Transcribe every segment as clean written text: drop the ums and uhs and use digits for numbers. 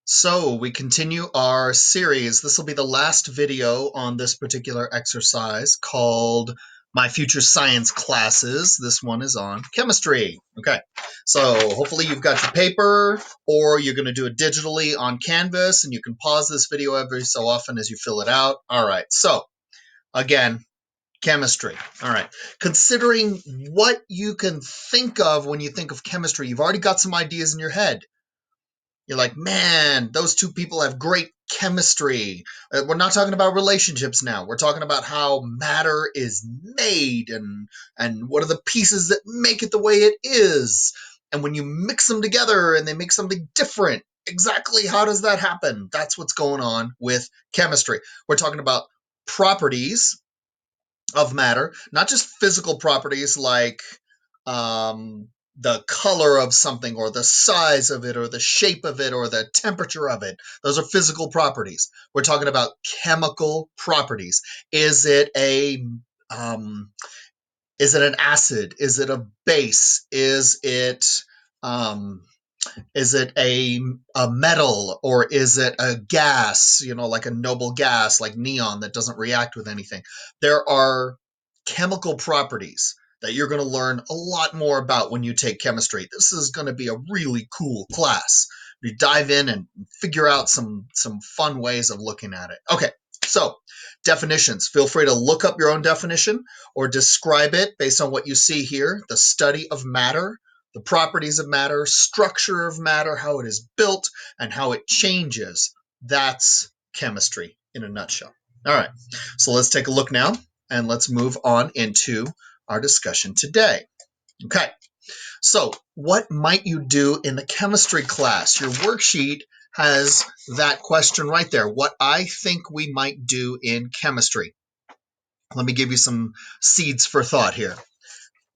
So we continue our series. This will be the last video on this particular exercise called My Future Science Classes. This one is on chemistry. Okay, so hopefully you've got your paper or you're going to do it digitally on Canvas, and you can pause this video every so often as you fill it out. All right, so again, chemistry. All right, considering what you can think of when you think of chemistry, you've already got some ideas in your head. You're like, man, those two people have great chemistry. We're not talking about relationships now. We're talking about how matter is made and what are the pieces that make it the way it is. And when you mix them together and they make something different, exactly how does that happen? That's what's going on with chemistry. We're talking about properties of matter, not just physical properties like the color of something or the size of it or the shape of it or the temperature of it. Those are physical properties. We're talking about chemical properties. Is it a is it an acid? Is it a base? Um, is it a metal, or is it a gas, like a noble gas like neon that doesn't react with anything? There are chemical properties that you're going to learn a lot more about when you take chemistry. This is going to be a really cool class. You dive in and figure out some fun ways of looking at it. Okay, so definitions. Feel free to look up your own definition or describe it based on what you see here. The study of matter, the properties of matter, structure of matter, how it is built, and how it changes. That's chemistry in a nutshell. All right, so let's take a look now, and let's move on into our discussion today. Okay, so what might you do in the chemistry class? Your worksheet has that question right there. What I think we might do in chemistry. Let me give you some seeds for thought here.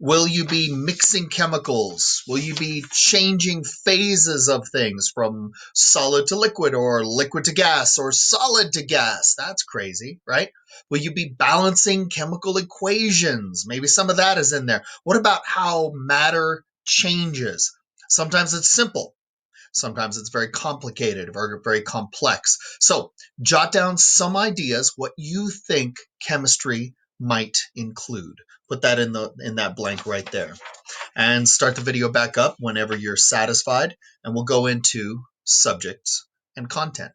Will you be mixing chemicals? Will you be changing phases of things from solid to liquid or liquid to gas or solid to gas? That's crazy, right? Will you be balancing chemical equations? Maybe some of that is in there. What about how matter changes? Sometimes it's simple. Sometimes it's very complicated or very complex. So jot down some ideas what you think chemistry might include. Put that in that blank right there. And start the video back up whenever you're satisfied, and we'll go into subjects and content.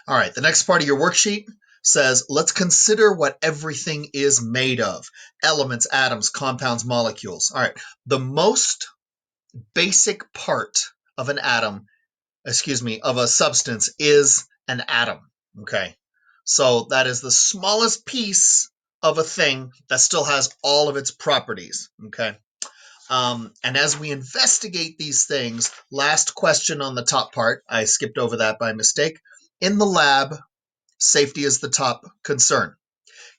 All right, the next part of your worksheet says, let's consider what everything is made of. Elements, atoms, compounds, molecules. All right, the most basic part of an atom, of a substance is an atom, okay? So that is the smallest piece of a thing that still has all of its properties, okay? And as we investigate these things, last question on the top part, I skipped over that by mistake. In the lab, safety is the top concern.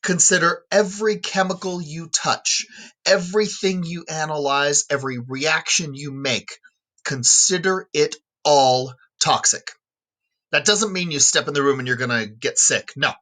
Consider every chemical you touch, everything you analyze, every reaction you make. Consider it all toxic. That doesn't mean you step in the room and you're going to get sick. No.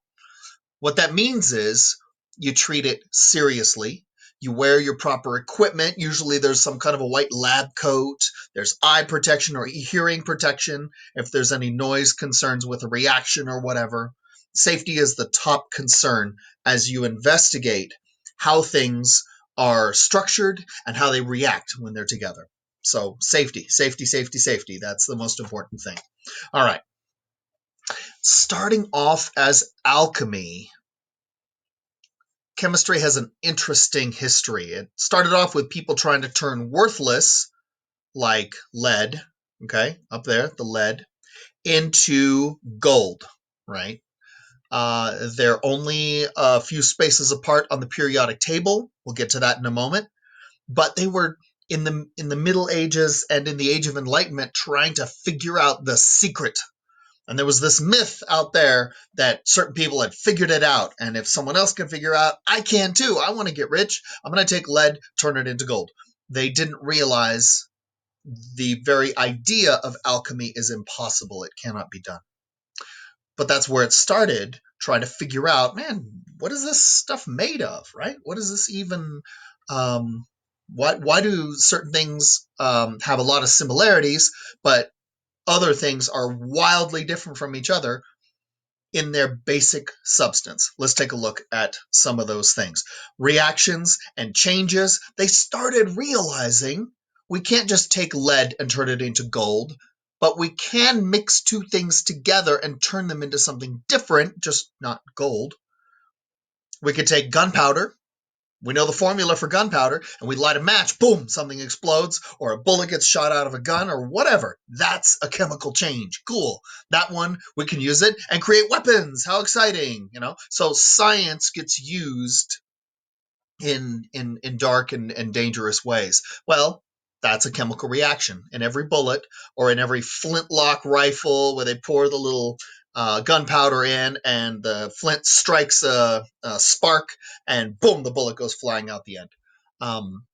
What that means is you treat it seriously. You wear your proper equipment. Usually there's some kind of a white lab coat. There's eye protection or hearing protection if there's any noise concerns with a reaction or whatever. Safety is the top concern as you investigate how things are structured and how they react when they're together. So safety, safety, safety, safety. That's the most important thing. All right. Starting off as alchemy, chemistry has an interesting history. It started off with people trying to turn worthless, like lead, okay, up there, the lead, into gold, right? They're only a few spaces apart on the periodic table. We'll get to that in a moment. But they were in the Middle Ages and in the Age of Enlightenment trying to figure out the secret. And there was this myth out there that certain people had figured it out. And if someone else can figure out, I can too. I want to get rich. I'm going to take lead, turn it into gold. They didn't realize the very idea of alchemy is impossible. It cannot be done. But that's where it started, trying to figure out, man, what is this stuff made of, right? What is this even Why do certain things have a lot of similarities, but other things are wildly different from each other in their basic substance? Let's take a look at some of those things. Reactions and changes. They started realizing we can't just take lead and turn it into gold, but we can mix two things together and turn them into something different, just not gold. We could take gunpowder. We know the formula for gunpowder, and we light a match, boom, something explodes, or a bullet gets shot out of a gun, or whatever. That's a chemical change. Cool. That one, we can use it and create weapons. How exciting, you know? So science gets used in dark and dangerous ways. Well, that's a chemical reaction. In every bullet or in every flintlock rifle where they pour the little gunpowder in and the flint strikes a spark and boom, the bullet goes flying out the end.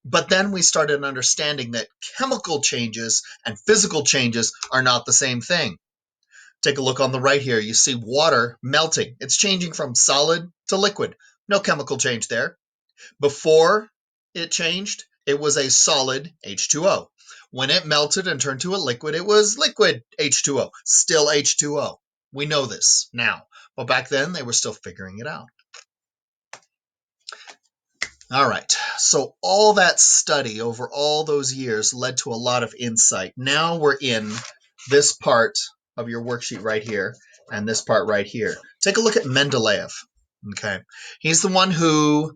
But then we started understanding that chemical changes and physical changes are not the same thing. Take a look on the right here. You see water melting. It's changing from solid to liquid. No chemical change there. Before it changed, it was a solid H2O. When it melted and turned to a liquid, it was liquid H2O, still H2O. We know this now, but back then they were still figuring it out. All right, so all that study over all those years led to a lot of insight. Now we're in this part of your worksheet right here and this part right here. Take a look at Mendeleev. Okay, he's the one who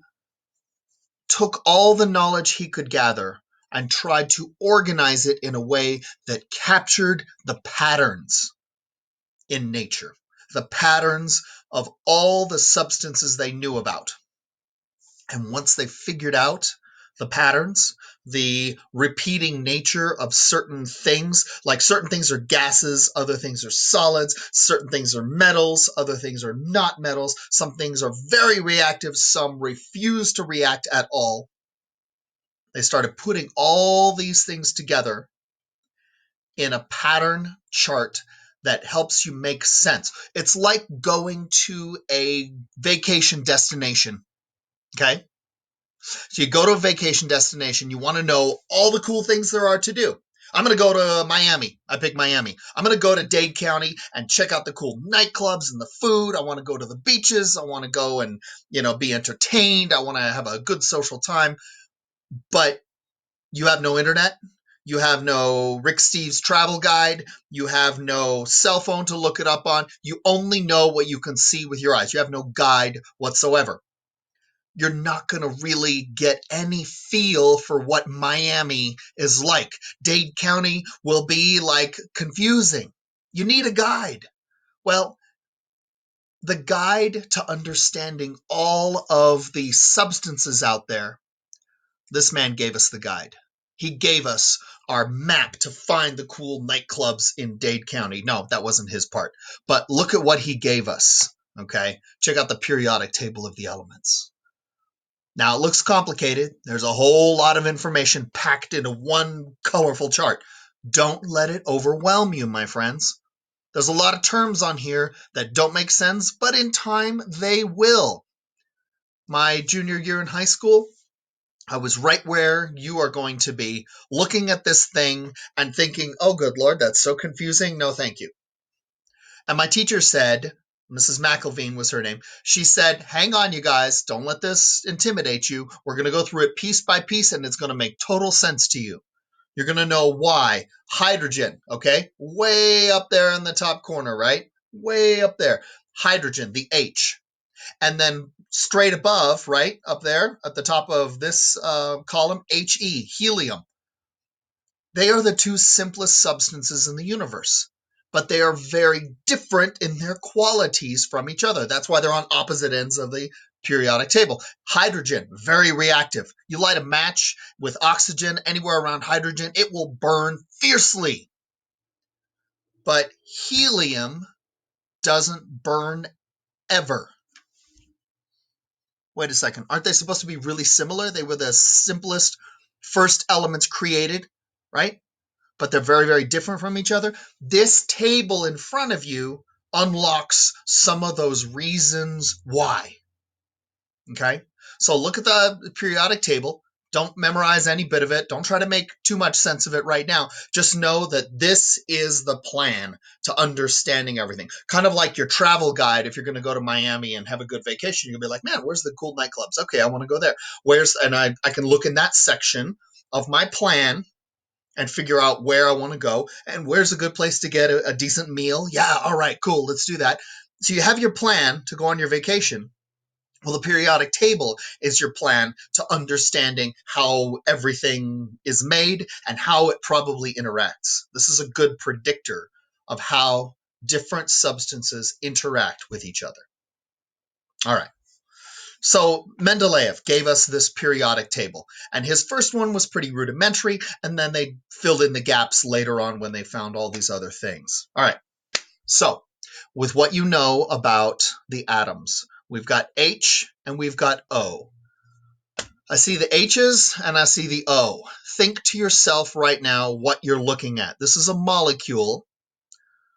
took all the knowledge he could gather and tried to organize it in a way that captured the patterns in nature, the patterns of all the substances they knew about. And once they figured out the patterns, the repeating nature of certain things, like certain things are gases, other things are solids, certain things are metals, other things are not metals, some things are very reactive, some refuse to react at all. They started putting all these things together in a pattern chart that helps you make sense. It's like going to a vacation destination, okay? So you go to a vacation destination, you want to know all the cool things there are to do. I'm going to go to Miami. I pick Miami. I'm going to go to Dade County and check out the cool nightclubs and the food. I want to go to the beaches. I want to go and, be entertained. I want to have a good social time. But you have no internet. You have no Rick Steves travel guide. You have no cell phone to look it up on. You only know what you can see with your eyes. You have no guide whatsoever. You're not going to really get any feel for what Miami is like. Dade County will be like confusing. You need a guide. Well, the guide to understanding all of the substances out there, this man gave us the guide. He gave us our map to find the cool nightclubs in Dade County. No, that wasn't his part. But look at what he gave us. Okay? Check out the periodic table of the elements. Now, it looks complicated. There's a whole lot of information packed into one colorful chart. Don't let it overwhelm you, my friends. There's a lot of terms on here that don't make sense, but in time they will. My junior year in high school, I was right where you are going to be, looking at this thing and thinking, oh, good Lord, that's so confusing. No, thank you. And my teacher said, Mrs. McElveen was her name, she said, hang on, you guys, don't let this intimidate you. We're going to go through it piece by piece, and it's going to make total sense to you. You're going to know why. Hydrogen, okay? Way up there in the top corner, right? Way up there. Hydrogen, the H. And then straight above, right up there at the top of this column, He, helium. They are the two simplest substances in the universe, but they are very different in their qualities from each other. That's why they're on opposite ends of the periodic table. Hydrogen, very reactive. You light a match with oxygen anywhere around hydrogen, it will burn fiercely. But helium doesn't burn ever. Wait a second. Aren't they supposed to be really similar? They were the simplest first elements created, right? But they're very, very different from each other. This table in front of you unlocks some of those reasons why. Okay? So look at the periodic table. Don't memorize any bit of it. Don't try to make too much sense of it right now. Just know that this is the plan to understanding everything. Kind of like your travel guide. If you're going to go to Miami and have a good vacation, you'll be like, man, where's the cool nightclubs? Okay, I want to go there. And I can look in that section of my plan and figure out where I want to go and where's a good place to get a decent meal. Yeah, all right, cool, let's do that. So you have your plan to go on your vacation. Well, the periodic table is your plan to understanding how everything is made and how it probably interacts. This is a good predictor of how different substances interact with each other. All right. So Mendeleev gave us this periodic table, and his first one was pretty rudimentary, and then they filled in the gaps later on when they found all these other things. All right. So with what you know about the atoms, we've got H and we've got O. I see the H's and I see the O. Think to yourself right now what you're looking at. This is a molecule.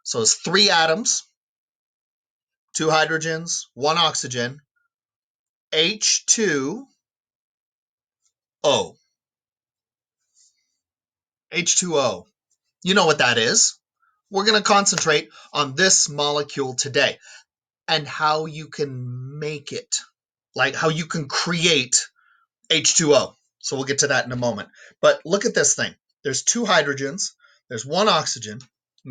So it's 3 atoms, 2 hydrogens, 1 oxygen, H2O. H2O. You know what that is. We're going to concentrate on this molecule today and how you can make it, like how you can create H2O. So we'll get to that in a moment. But look at this thing. There's 2 hydrogens. There's 1 oxygen.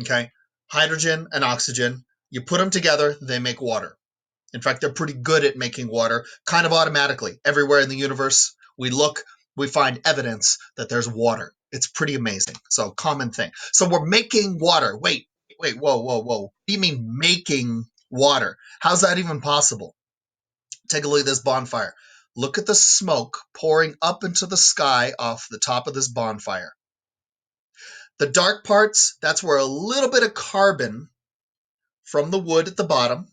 Okay. Hydrogen and oxygen. You put them together, they make water. In fact, they're pretty good at making water kind of automatically. Everywhere in the universe we look, we find evidence that there's water. It's pretty amazing. So common thing. So we're making water. Wait, whoa. What do you mean making water? How's that even possible? Take a look at this bonfire. Look at the smoke pouring up into the sky off the top of this bonfire. The dark parts, that's where a little bit of carbon from the wood at the bottom,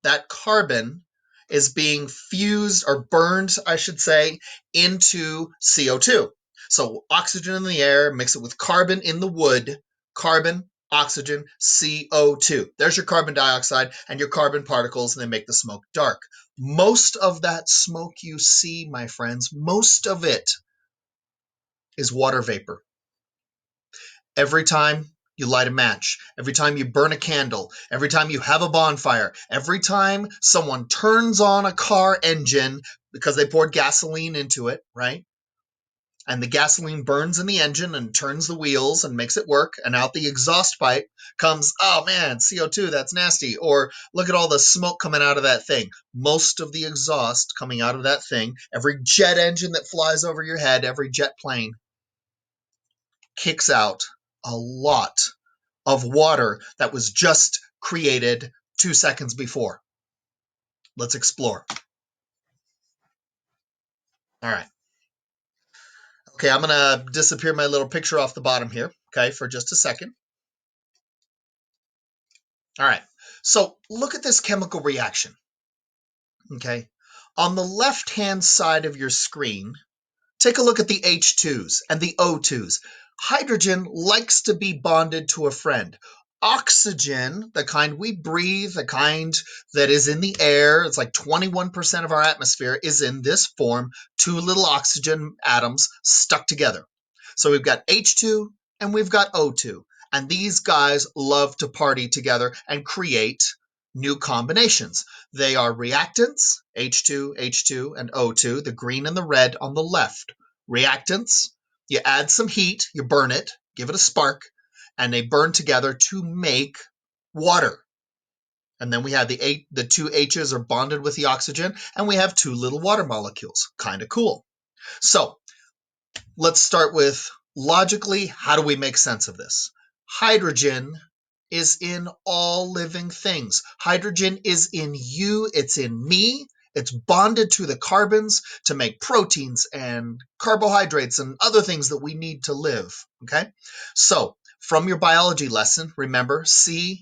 that carbon is being fused or burned, I should say, into CO2. So oxygen in the air, mix it with carbon in the wood, carbon, oxygen, CO2. There's your carbon dioxide and your carbon particles, and they make the smoke dark. Most of that smoke you see, my friends, most of it is water vapor. Every time you light a match, every time you burn a candle, every time you have a bonfire, every time someone turns on a car engine because they poured gasoline into it, right? And the gasoline burns in the engine and turns the wheels and makes it work. And out the exhaust pipe comes, oh man, CO2, that's nasty. Or look at all the smoke coming out of that thing. Most of the exhaust coming out of that thing, every jet engine that flies over your head, every jet plane kicks out a lot of water that was just created 2 seconds before. Let's explore. All right. Okay, I'm going to disappear my little picture off the bottom here, okay, for just a second. All right. So look at this chemical reaction, okay? On the left-hand side of your screen, take a look at the H2s and the O2s. Hydrogen likes to be bonded to a friend. Oxygen, the kind we breathe, the kind that is in the air, it's like 21% of our atmosphere, is in this form, 2 little oxygen atoms stuck together. So we've got H2 and we've got O2. And these guys love to party together and create new combinations. They are reactants, H2, H2, and O2, the green and the red on the left. Reactants, you add some heat, you burn it, give it a spark, and they burn together to make water. And then we have the 2 H's are bonded with the oxygen, and we have 2 little water molecules. Kind of cool. So let's start with logically, how do we make sense of this? Hydrogen is in all living things. Hydrogen is in you, it's in me. It's bonded to the carbons to make proteins and carbohydrates and other things that we need to live, okay? So from your biology lesson, remember CHON,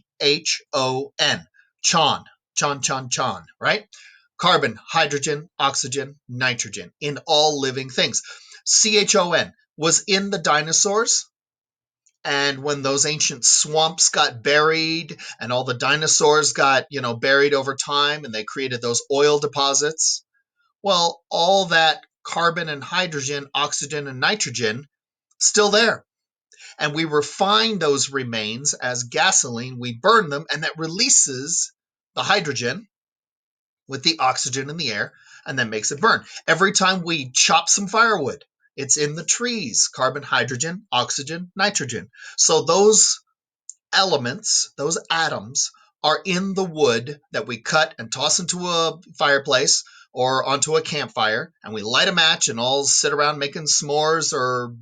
chon, right? Carbon, hydrogen, oxygen, nitrogen in all living things. CHON was in the dinosaurs. And when those ancient swamps got buried and all the dinosaurs got, buried over time and they created those oil deposits, well, all that carbon and hydrogen, oxygen and nitrogen still there. And we refine those remains as gasoline. We burn them, and that releases the hydrogen with the oxygen in the air, and then makes it burn. Every time we chop some firewood, it's in the trees: carbon, hydrogen, oxygen, nitrogen. So those elements, those atoms, are in the wood that we cut and toss into a fireplace or onto a campfire, and we light a match and all sit around making s'mores or,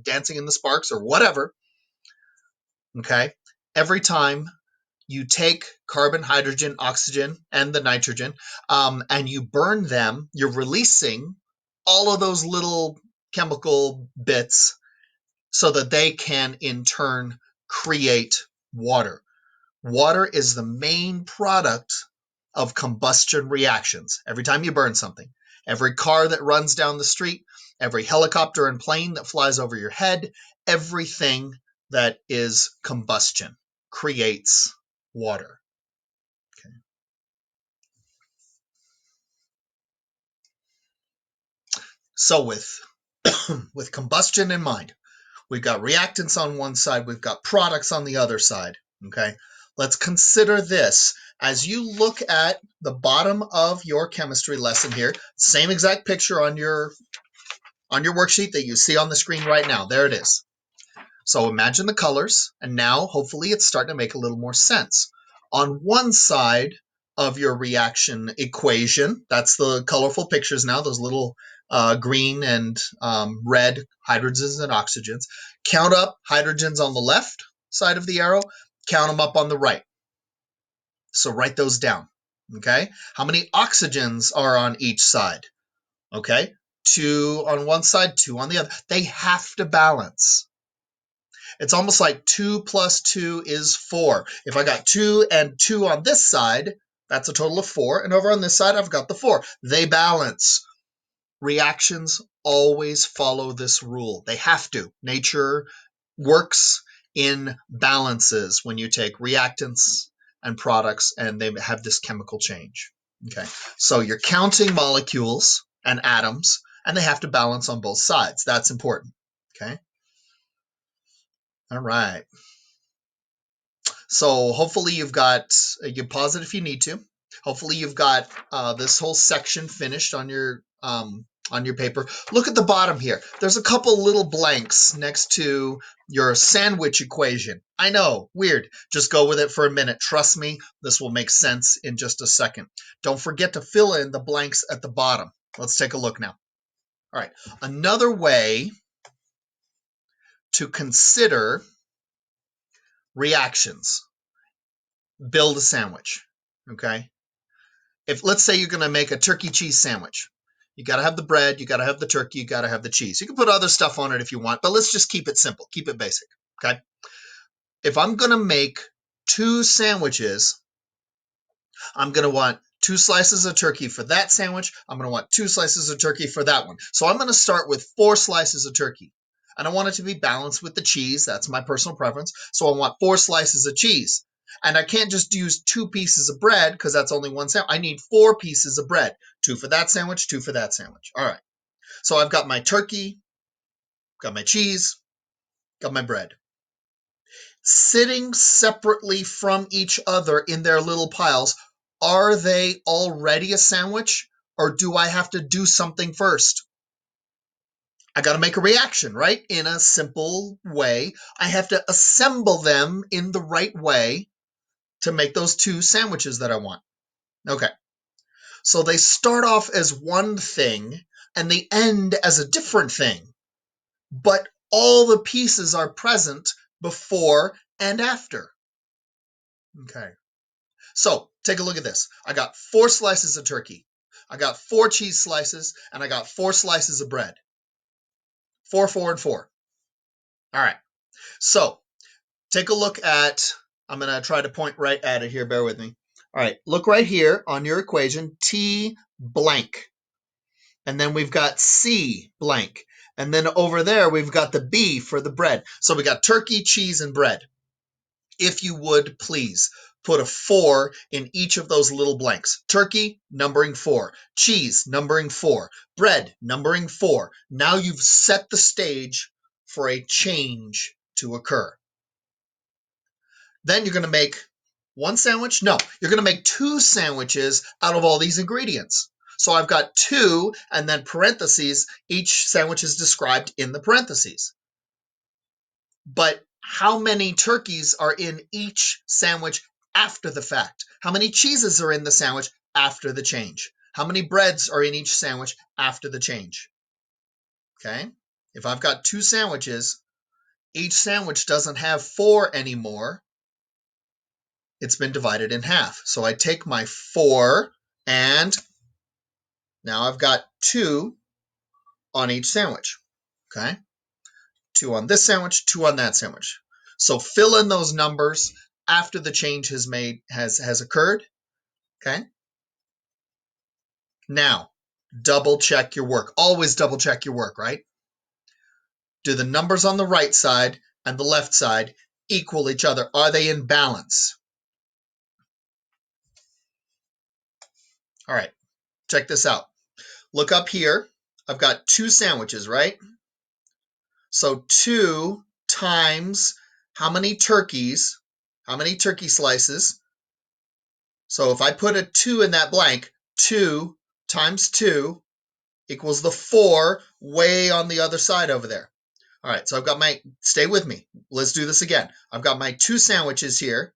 dancing in the sparks or whatever. Okay. Every time you take carbon, hydrogen, oxygen, and the nitrogen, and you burn them, you're releasing all of those little chemical bits so that they can in turn create water. Water is the main product of combustion reactions. Every time you burn something, every car that runs down the street, every helicopter and plane that flies over your head, everything that is combustion creates water. Okay. So with combustion in mind, we've got reactants on one side, we've got products on the other side. Okay. Let's consider this. As you look at the bottom of your chemistry lesson here, same exact picture on your worksheet that you see on the screen right now. There it is. So imagine the colors, and now hopefully it's starting to make a little more sense. On one side of your reaction equation, that's the colorful pictures now, those little green and red hydrogens and oxygens. Count up hydrogens on the left side of the arrow, count them up on the right. So write those down, okay? How many oxygens are on each side? Okay, 2 on one side, 2 on the other. They have to balance. It's almost like 2 plus 2 is 4. If I got 2 and 2 on this side, that's a total of 4. And over on this side, I've got the 4. They balance. Reactions always follow this rule. They have to. Nature works in balances when you take reactants and products and they have this chemical change. Okay, so you're counting molecules and atoms, and they have to balance on both sides. That's important. Okay. All right. So hopefully you can pause it if you need to. Hopefully you've got this whole section finished on your paper. Look at the bottom here. There's a couple little blanks next to your sandwich equation. I know, weird. Just go with it for a minute. Trust me, this will make sense in just a second. Don't forget to fill in the blanks at the bottom. Let's take a look now. All right, another way to consider reactions. Build a sandwich, okay? Let's say you're going to make a turkey cheese sandwich. You got to have the bread, you got to have the turkey, you got to have the cheese. You can put other stuff on it if you want, but let's just keep it simple, keep it basic, okay? If I'm going to make 2 sandwiches, I'm going to want 2 slices of turkey for that sandwich. I'm going to want 2 slices of turkey for that one. So I'm going to start with 4 slices of turkey. And I want it to be balanced with the cheese. That's my personal preference. So I want 4 slices of cheese. And I can't just use 2 pieces of bread because that's only one sandwich. I need 4 pieces of bread. 2 for that sandwich, 2 for that sandwich. All right. So I've got my turkey, got my cheese, got my bread. Sitting separately from each other in their little piles, are they already a sandwich, or do I have to do something first? I got to make a reaction, right? In a simple way. I have to assemble them in the right way to make those 2 sandwiches that I want. Okay. So they start off as one thing and they end as a different thing, but all the pieces are present before and after. Okay. So take a look at this. I got 4 slices of turkey. I got 4 cheese slices, and I got 4 slices of bread. 4, 4, and 4. All right. So take a look at, I'm going to try to point right at it here. Bear with me. All right. Look right here on your equation, T blank. And then we've got C blank. And then over there, we've got the B for the bread. So we got turkey, cheese, and bread. If you would, please put a 4 in each of those little blanks. Turkey, numbering 4. Cheese, numbering 4. Bread, numbering 4. Now you've set the stage for a change to occur. Then you're going to make one sandwich? No, you're going to make 2 sandwiches out of all these ingredients. So I've got 2 and then parentheses. Each sandwich is described in the parentheses. But how many turkeys are in each sandwich after the fact? How many cheeses are in the sandwich after the change? How many breads are in each sandwich after the change? Okay, if I've got 2 sandwiches, each sandwich doesn't have 4 anymore. It's been divided in half. So I take my 4 and now I've got 2 on each sandwich. Okay, 2 on this sandwich, 2 on that sandwich. So fill in those numbers after the change has occurred. Okay. Now, double check your work. Always double check your work, right? Do the numbers on the right side and the left side equal each other? Are they in balance? All right, check this out. Look up here. I've got 2 sandwiches, right? So 2 times how many turkeys? How many turkey slices? So if I put a 2 in that blank, 2 times 2 equals the 4 way on the other side over there. All right, so I've got stay with me. Let's do this again. I've got my 2 sandwiches here.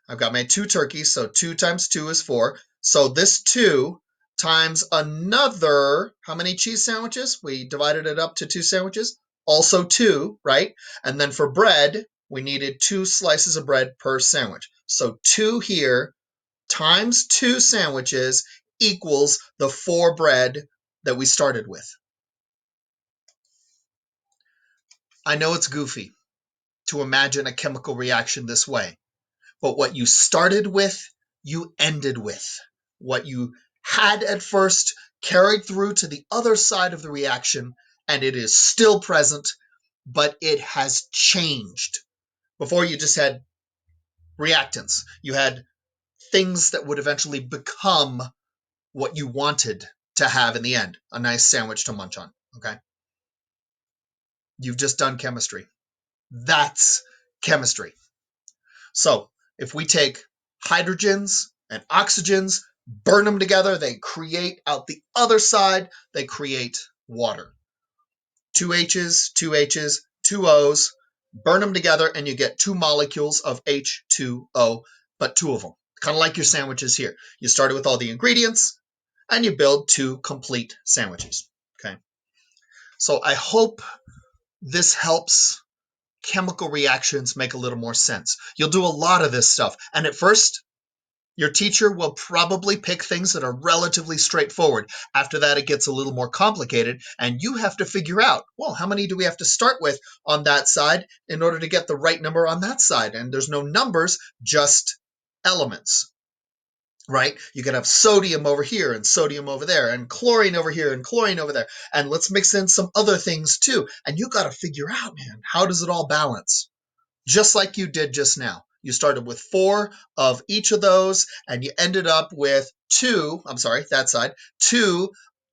I've got my 2 turkeys, so 2 times 2 is 4. So this 2 times another, how many cheese sandwiches? We divided it up to 2 sandwiches. Also 2, right? And then for bread, we needed 2 slices of bread per sandwich. So 2 here times 2 sandwiches equals the 4 bread that we started with. I know it's goofy to imagine a chemical reaction this way, but what you started with, you ended with. What you had at first carried through to the other side of the reaction, and it is still present, but it has changed. Before you just had reactants. You had things that would eventually become what you wanted to have in the end, a nice sandwich to munch on, okay? You've just done chemistry. That's chemistry. So if we take hydrogens and oxygens, burn them together, they create out the other side, they create water. 2 H's, 2 H's, 2 O's, burn them together and you get 2 molecules of H2O, but 2 of them. Kind of like your sandwiches here. You started with all the ingredients and you build 2 complete sandwiches. Okay. So I hope this helps chemical reactions make a little more sense. You'll do a lot of this stuff. And at first, your teacher will probably pick things that are relatively straightforward. After that, it gets a little more complicated, and you have to figure out, well, how many do we have to start with on that side in order to get the right number on that side? And there's no numbers, just elements, right? You can have sodium over here and sodium over there and chlorine over here and chlorine over there. And let's mix in some other things too. And you got to figure out, man, how does it all balance? Just like you did just now. You started with 4 of each of those, and you ended up with 2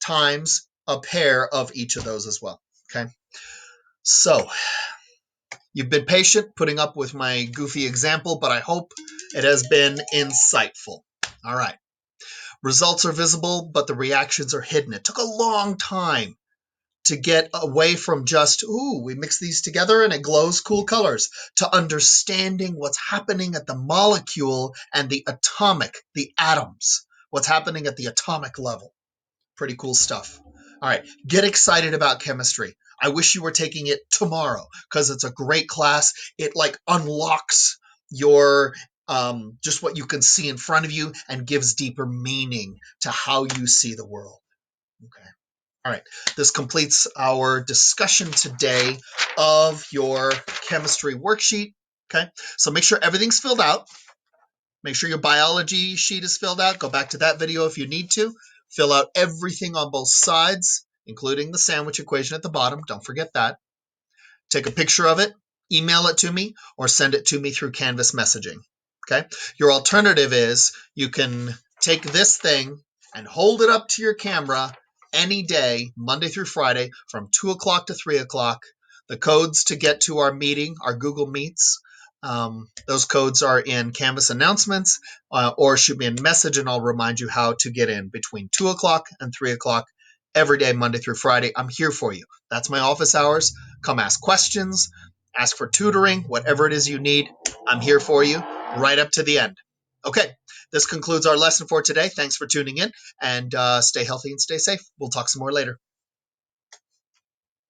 times a pair of each of those as well. Okay. So you've been patient putting up with my goofy example, but I hope it has been insightful. All right. Results are visible, but the reactions are hidden. It took a long time to get away from just, ooh, we mix these together and it glows cool colors, to understanding what's happening at the molecule and the atomic, the atoms, what's happening at the atomic level. Pretty cool stuff. All right, get excited about chemistry. I wish you were taking it tomorrow because it's a great class. It like unlocks your just what you can see in front of you and gives deeper meaning to how you see the world. Okay. All right, this completes our discussion today of your chemistry worksheet. Okay, so make sure everything's filled out. Make sure your biology sheet is filled out. Go back to that video if you need to. Fill out everything on both sides, including the sandwich equation at the bottom. Don't forget that. Take a picture of it, email it to me, or send it to me through Canvas messaging. Okay. Your alternative is you can take this thing and hold it up to your camera any day, Monday through Friday, from 2 o'clock to 3 o'clock. The codes to get to our meeting, our Google Meets, those codes are in Canvas announcements, or shoot me a message and I'll remind you how to get in between 2 o'clock and 3 o'clock every day, Monday through Friday. I'm here for you. That's my office hours. Come ask questions, ask for tutoring, whatever it is you need. I'm here for you right up to the end. Okay, this concludes our lesson for today. Thanks for tuning in, and stay healthy and stay safe. We'll talk some more later.